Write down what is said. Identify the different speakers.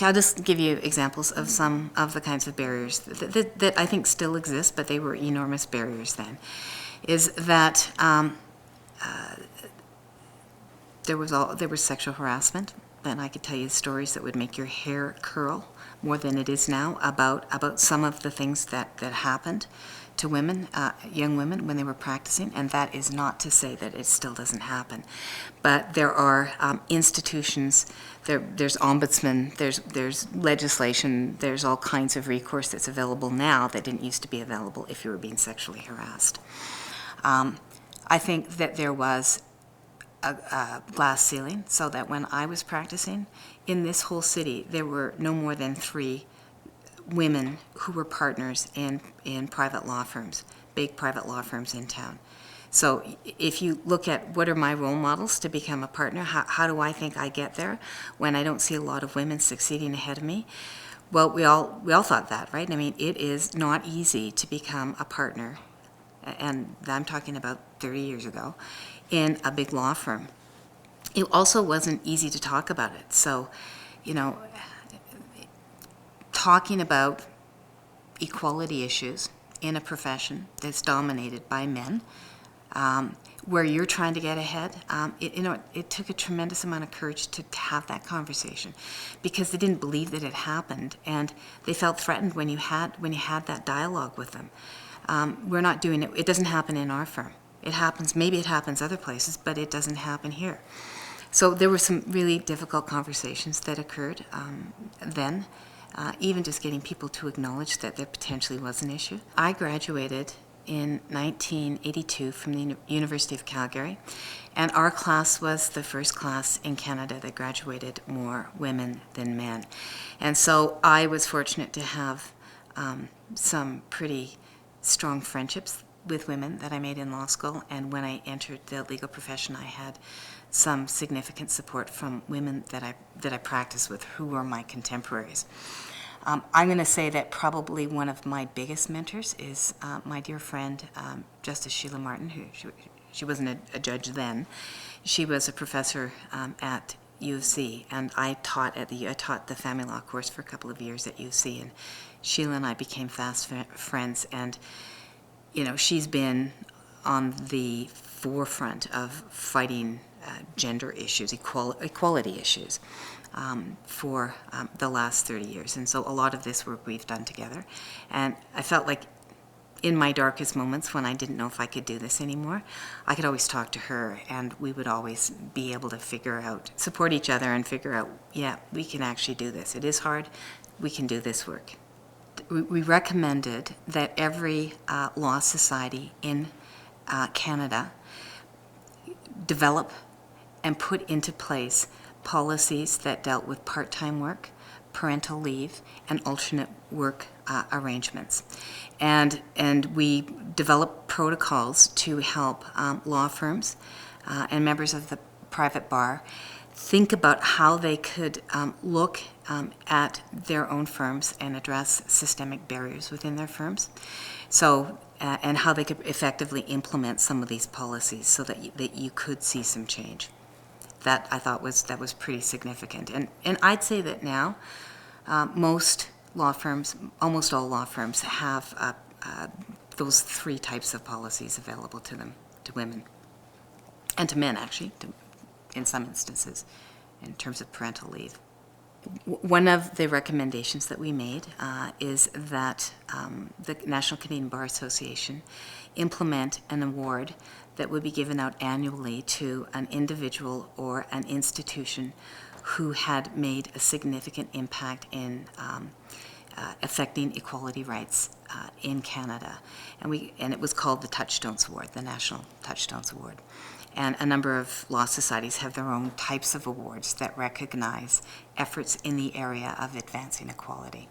Speaker 1: I'll just give you examples of some of the kinds of barriers that I think still exist, but they were enormous barriers then. Is that there was sexual harassment, and I could tell you stories that would make your hair curl more than it is now about some of the things that happened to women, young women, when they were practicing, and that is not to say that it still doesn't happen. But there are institutions, there's ombudsman, there's legislation, there's all kinds of recourse that's available now that didn't used to be available if you were being sexually harassed. I think that there was a glass ceiling, so that when I was practicing, in this whole city, there were no more than 3 women who were partners in private law firms, big private law firms in town. So if you look at what are my role models to become a partner, how do I think I get there when I don't see a lot of women succeeding ahead of me? Well, we all thought that, right? I mean, it is not easy to become a partner, and I'm talking about 30 years ago, in a big law firm. It also wasn't easy to talk about it. So, talking about equality issues in a profession that's dominated by men, where you're trying to get ahead, it took a tremendous amount of courage to have that conversation, because they didn't believe that it happened, and they felt threatened when you had that dialogue with them. We're not doing it. It doesn't happen in our firm. It happens. Maybe it happens other places, but it doesn't happen here. So there were some really difficult conversations that occurred then. Even just getting people to acknowledge that there potentially was an issue. I graduated in 1982 from the University of Calgary, and our class was the first class in Canada that graduated more women than men. And so I was fortunate to have some pretty strong friendships with women that I made in law school, and when I entered the legal profession, I had some significant support from women that I practiced with who were my contemporaries. I'm going to say that probably one of my biggest mentors is my dear friend, Justice Sheila Martin, who she wasn't a judge then. She was a professor at U of C, and I taught the family law course for a couple of years at U of C, and Sheila and I became fast friends, and she's been on the forefront of fighting gender issues, equality issues, for the last 30 years. And so a lot of this work we've done together. And I felt like in my darkest moments, when I didn't know if I could do this anymore, I could always talk to her, and we would always be able to support each other and figure out, yeah, we can actually do this. It is hard. We can do this work. We recommended that every law society in Canada develop and put into place policies that dealt with part-time work, parental leave, and alternate work arrangements. And we developed protocols to help law firms and members of the private bar think about how they could look at their own firms and address systemic barriers within their firms. So, and how they could effectively implement some of these policies so that you could see some change. That I thought was pretty significant. And I'd say that now most law firms, almost all law firms, have those 3 types of policies available to them, to women, and to men actually, in some instances, in terms of parental leave. One of the recommendations that we made is that the National Canadian Bar Association implement an award that would be given out annually to an individual or an institution who had made a significant impact in affecting equality rights in Canada. And it was called the Touchstones Award, the National Touchstones Award. And a number of law societies have their own types of awards that recognize efforts in the area of advancing equality.